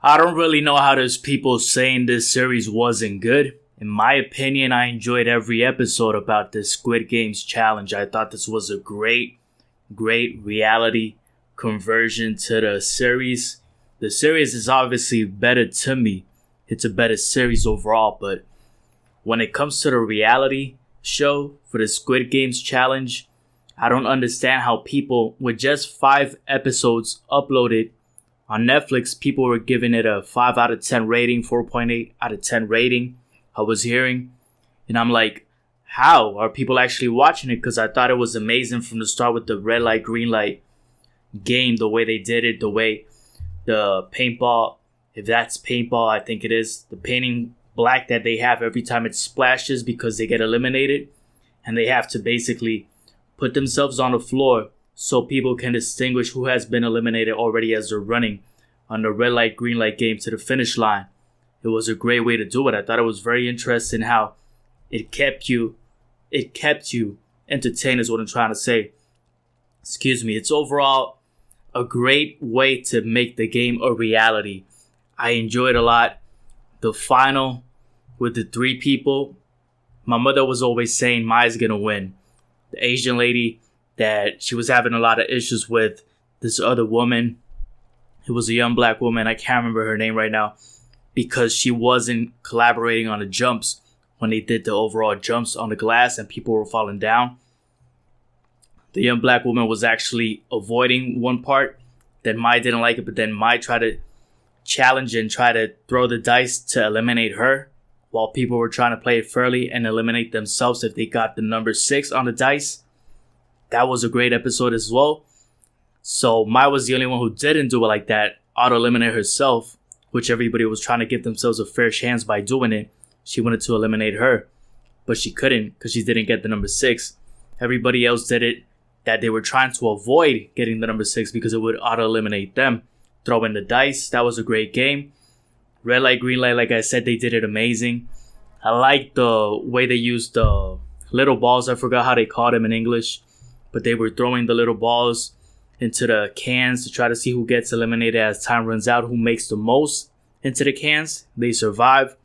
I don't really know how there's people saying this series wasn't good. In my opinion, I enjoyed every episode about this Squid Games challenge. I thought this was a great reality conversion to the series. The series is obviously better to me. It's a better series overall, but when it comes to the reality show for the Squid Games challenge, I don't understand how people, with just 5 episodes uploaded on Netflix, people were giving it a 5 out of 10 rating, 4.8 out of 10 rating. I was hearing, and I'm like, how are people actually watching it? Because I thought it was amazing from the start with the red light, green light game, the way they did it, the way the paintball, if that's paintball, I think it is, the painting black that they have every time it splashes because they get eliminated, and they have to basically put themselves on the floor so people can distinguish who has been eliminated already as they're running on the red light, green light game to the finish line. It was a great way to do it. I thought it was very interesting how it kept you entertained is what I'm trying to say. Excuse me. It's overall a great way to make the game a reality. I enjoyed a lot. The final with the 3 people, my mother was always saying Maya's gonna win. The Asian lady that she was having a lot of issues with, this other woman, it was a young black woman, I can't remember her name right now, because she wasn't collaborating on the jumps when they did the overall jumps on the glass and people were falling down. The young black woman was actually avoiding one part. Then Mai didn't like it, but then Mai tried to challenge and try to throw the dice to eliminate her, while people were trying to play it fairly and eliminate themselves if they got the number 6 on the dice. That was a great episode as well. So Mai was the only one who didn't do it like that, auto-eliminate herself, which everybody was trying to give themselves a fair chance by doing it. She wanted to eliminate her, but she couldn't because she didn't get the number 6. Everybody else did it that they were trying to avoid getting the number 6 because it would auto-eliminate them. Throwing the dice, that was a great game. Red light, green light, like I said, they did it amazing. I like the way they used the little balls. I forgot how they called them in English, but they were throwing the little balls into the cans to try to see who gets eliminated as time runs out, who makes the most into the cans. They survive,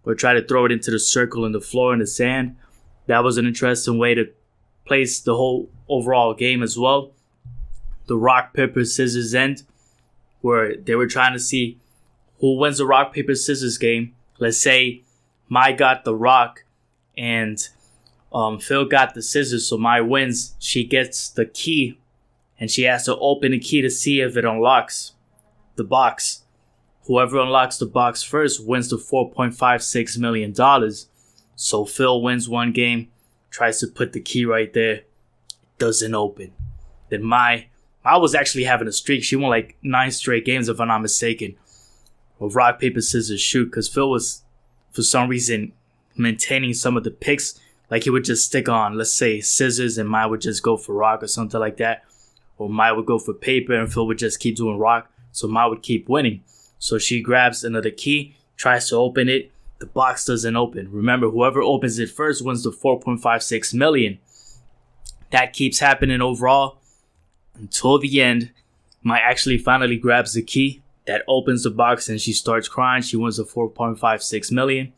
or try to throw it into the circle in the floor in the sand. That was an interesting way to place the whole overall game as well. The rock, paper, scissors end, where they were trying to see who wins the rock, paper, scissors game. Let's say Mai got the rock and Phil got the scissors, so Mai wins. She gets the key and she has to open the key to see if it unlocks the box. Whoever unlocks the box first wins the $4.56 million. So Phil wins one game, tries to put the key right there. It doesn't open. Then Mai was actually having a streak. She won like 9 straight games, if I'm not mistaken, of rock, paper, scissors, shoot. Because Phil was, for some reason, maintaining some of the picks. Like he would just stick on, let's say, scissors, and Mai would just go for rock or something like that. Or Mai would go for paper, and Phil would just keep doing rock. So Mai would keep winning. So she grabs another key, tries to open it. The box doesn't open. Remember, whoever opens it first wins the $4.56 million. That keeps happening overall until the end. Mai actually finally grabs the key that opens the box and she starts crying. She wins the $4.56 million.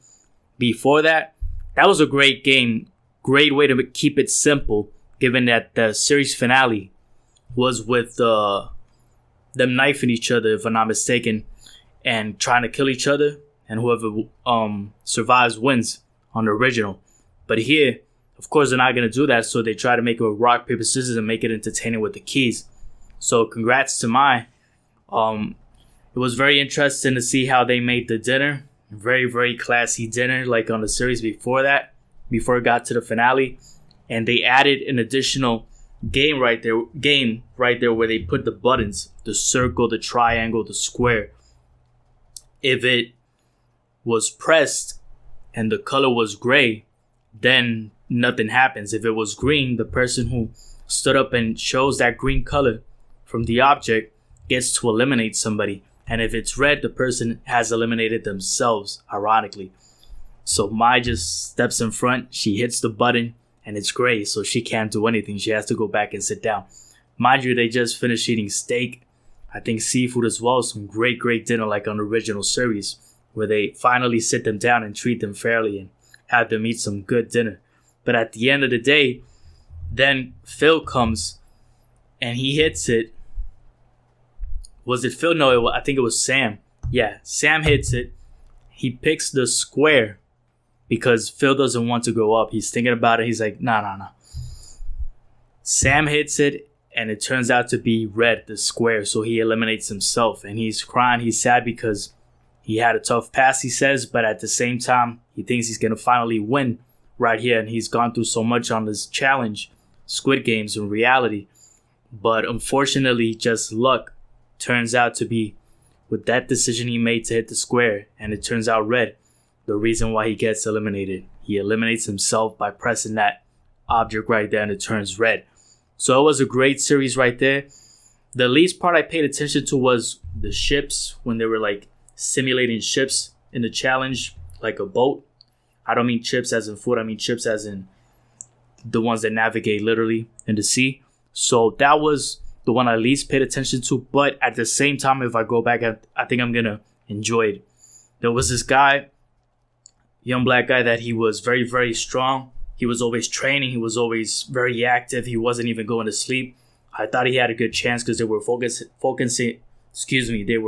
Before that, that was a great game. Great way to keep it simple, given that the series finale was with them knifing each other, if I'm not mistaken, and trying to kill each other. And whoever survives wins on the original. But here, of course, they're not going to do that. So they try to make it a rock, paper, scissors and make it entertaining with the keys. So congrats to Mai. It was very interesting to see how they made the dinner. Very, very classy dinner, like on the series before that, before it got to the finale. And they added an additional game right there where they put the buttons, the circle, the triangle, the square. If it was pressed and the color was gray, then nothing happens. If it was green, the person who stood up and shows that green color from the object gets to eliminate somebody. And if it's red, the person has eliminated themselves, ironically. So Mai just steps in front, she hits the button, and it's gray, so she can't do anything. She has to go back and sit down. Mind you, they just finished eating steak. I think seafood as well. Some great dinner like on the original series, where they finally sit them down and treat them fairly and have them eat some good dinner. But at the end of the day, then Phil comes and he hits it. Was it Phil? No, I think it was Sam. Yeah, Sam hits it. He picks the square because Phil doesn't want to go up. He's thinking about it. He's like, nah. Sam hits it, and it turns out to be red, the square. So he eliminates himself, and he's crying. He's sad because he had a tough pass, he says, but at the same time, he thinks he's going to finally win right here. And he's gone through so much on this challenge, Squid Games in reality. But unfortunately, just luck turns out to be with that decision he made to hit the square, and it turns out red, the reason why he gets eliminated. He eliminates himself by pressing that object right there, and it turns red. So it was a great series right there. The least part I paid attention to was the ships, when they were like simulating ships in the challenge, like a boat. I don't mean chips as in food, I mean chips as in the ones that navigate literally in the sea. So that was the one I least paid attention to, but at the same time, if I go back, I think I'm gonna enjoy it. There was this guy, young black guy, that he was very strong. He was always training. He was always very active. He wasn't even going to sleep. I thought he had a good chance because they were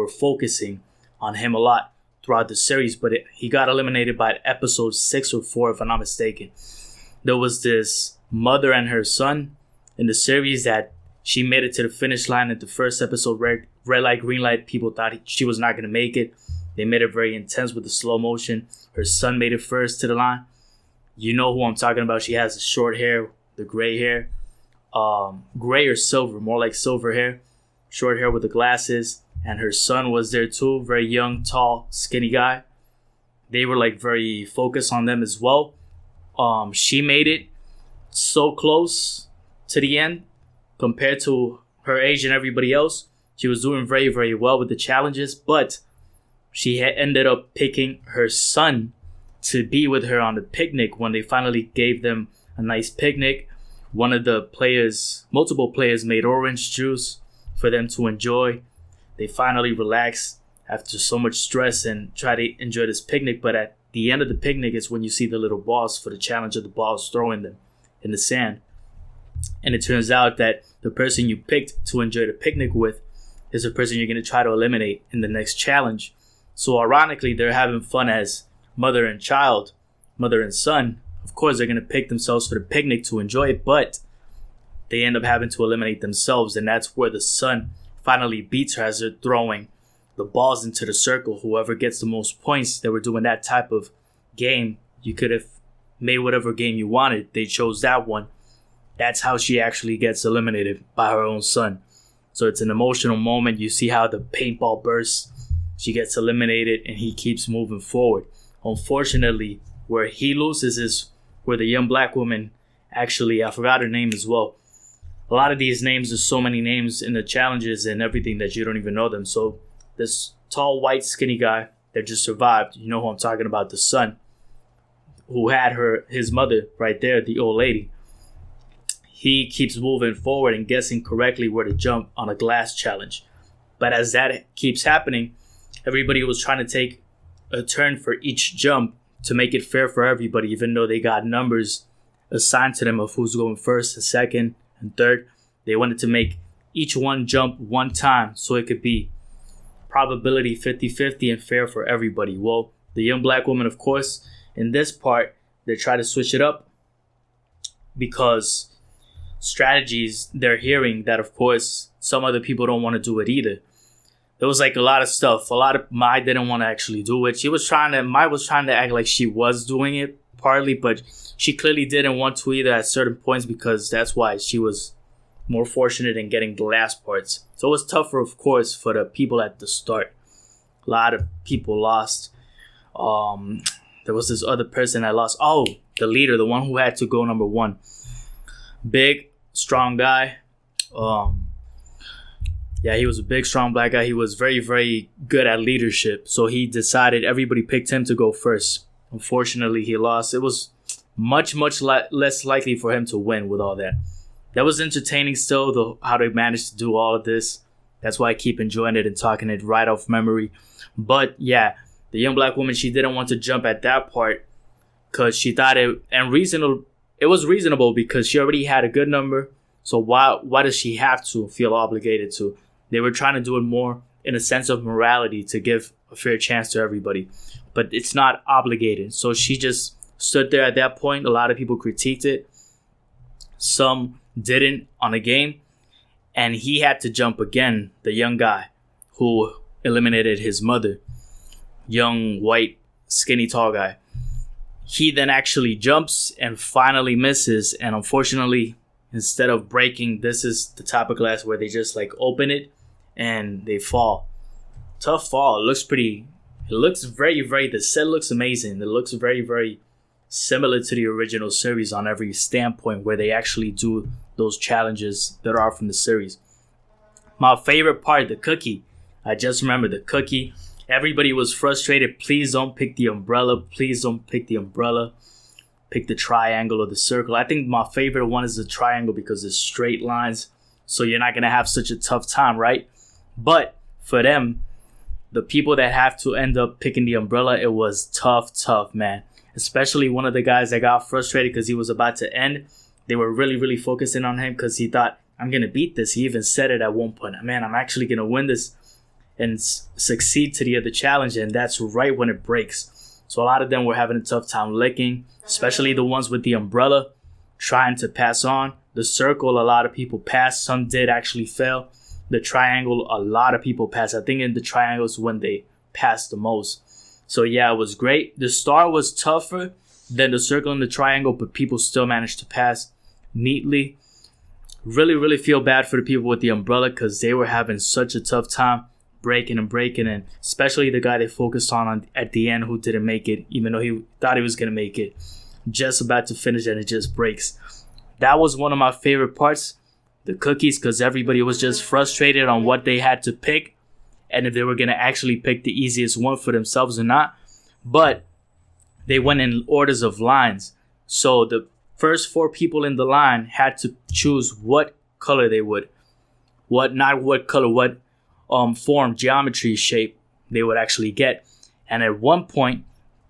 focusing on him a lot throughout the series, but he got eliminated by episode 6 or 4, if I'm not mistaken. There was this mother and her son in the series that she made it to the finish line at the first episode, red light, green light. People thought she was not going to make it. They made it very intense with the slow motion. Her son made it first to the line. You know who I'm talking about. She has the short hair, the gray hair. Gray or silver, more like silver hair. Short hair with the glasses. And her son was there too. Very young, tall, skinny guy. They were like very focused on them as well. She made it so close to the end compared to her age and everybody else. She was doing very well with the challenges, but she ended up picking her son to be with her on the picnic when they finally gave them a nice picnic. One of the players, multiple players, made orange juice for them to enjoy. They finally relaxed after so much stress and try to enjoy this picnic. But at the end of the picnic is when you see the little balls for the challenge of the balls, throwing them in the sand. And it turns out that the person you picked to enjoy the picnic with is the person you're going to try to eliminate in the next challenge. So ironically, they're having fun as mother and child, mother and son. Of course, they're going to pick themselves for the picnic to enjoy it, but they end up having to eliminate themselves. And that's where the son finally beats her as they're throwing the balls into the circle. Whoever gets the most points, they were doing that type of game. You could have made whatever game you wanted. They chose that one. That's how she actually gets eliminated by her own son. So it's an emotional moment. You see how the paintball bursts. She gets eliminated and he keeps moving forward. Unfortunately, where he loses is where the young black woman, actually, I forgot her name as well. A lot of these names, there's so many names in the challenges and everything that you don't even know them. So this tall, white, skinny guy that just survived, you know who I'm talking about, the son, who had his mother right there, the old lady. He keeps moving forward and guessing correctly where to jump on a glass challenge. But as that keeps happening, everybody was trying to take a turn for each jump to make it fair for everybody, even though they got numbers assigned to them of who's going first and second and third. They wanted to make each one jump one time so it could be probability 50-50 and fair for everybody. Well, the young black woman, of course, in this part, they try to switch it up because strategies they're hearing that, of course, some other people don't want to do it either. There was like a lot of stuff. A lot of Mai didn't want to actually do it. Mai was trying to act like she was doing it partly, but she clearly didn't want to either at certain points because that's why she was more fortunate in getting the last parts. So it was tougher, of course, for the people at the start. A lot of people lost. There was this other person that lost. Oh, the leader, the one who had to go number 1. Big, strong guy. Yeah, he was a big, strong black guy. He was very good at leadership. So he decided everybody picked him to go first. Unfortunately, he lost. It was much less likely for him to win with all that. That was entertaining still, though, how they managed to do all of this. That's why I keep enjoying it and talking it right off memory. But yeah, the young black woman, she didn't want to jump at that part because she thought it was reasonable because she already had a good number. So why does she have to feel obligated to? They were trying to do it more in a sense of morality to give a fair chance to everybody. But it's not obligated. So she just stood there at that point. A lot of people critiqued it. Some didn't on the game. And he had to jump again, the young guy who eliminated his mother. Young, white, skinny, tall guy. He then actually jumps and finally misses. And unfortunately, instead of breaking, this is the type of glass where they just like open it and they fall. Tough fall. It looks very, very, the set looks amazing. It looks very, very similar to the original series on every standpoint where they actually do those challenges that are from the series. My favorite part, the cookie. I just remember the cookie. Everybody was frustrated. Please don't pick the umbrella. Please don't pick the umbrella. Pick the triangle or the circle. I think my favorite one is the triangle because it's straight lines. So you're not going to have such a tough time, right? But for them, the people that have to end up picking the umbrella, it was tough, man. Especially one of the guys that got frustrated because he was about to end. They were really, really focusing on him because he thought, I'm going to beat this. He even said it at one point. Man, I'm actually going to win this and succeed to the other challenge. And that's right when it breaks. So a lot of them were having a tough time licking, especially the ones with the umbrella trying to pass on. The circle, a lot of people passed. Some did actually fail. The triangle, a lot of people passed. I think in the triangles when they passed the most. So yeah, it was great. The star was tougher than the circle and the triangle, but people still managed to pass neatly. Really, really feel bad for the people with the umbrella because they were having such a tough time breaking, and especially the guy they focused on at the end who didn't make it, even though he thought he was going to make it. Just about to finish and it just breaks. That was one of my favorite parts. The cookies, because everybody was just frustrated on what they had to pick and if they were going to actually pick the easiest one for themselves or not. But they went in orders of lines. So the first 4 people in the line had to choose what color they would. What form, geometry, shape they would actually get. And at one point,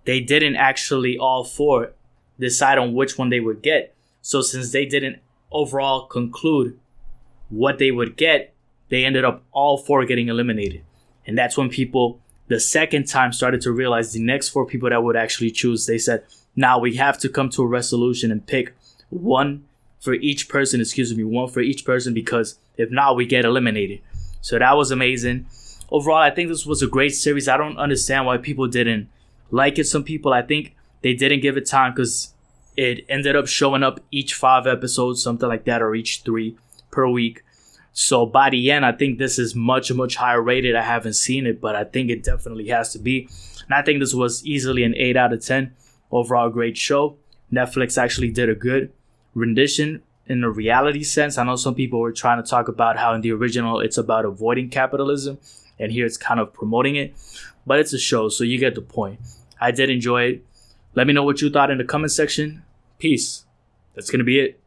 they didn't actually all 4 decide on which one they would get. So since they didn't overall conclude what they would get, they ended up all 4 getting eliminated. And that's when people, the second time, started to realize the next 4 people that would actually choose, they said, now we have to come to a resolution and pick one for each person, because if not, we get eliminated. So that was amazing. Overall, I think this was a great series. I don't understand why people didn't like it. Some people, I think they didn't give it time because it ended up showing up each 5 episodes, something like that, or each 3 per week. So by the end, I think this is much, much higher rated. I haven't seen it, but I think it definitely has to be. And I think this was easily an 8 out of 10. Overall, great show. Netflix actually did a good rendition in a reality sense. I know some people were trying to talk about how in the original it's about avoiding capitalism, and here it's kind of promoting it. But it's a show, so you get the point. I did enjoy it. Let me know what you thought in the comment section. Peace. That's going to be it.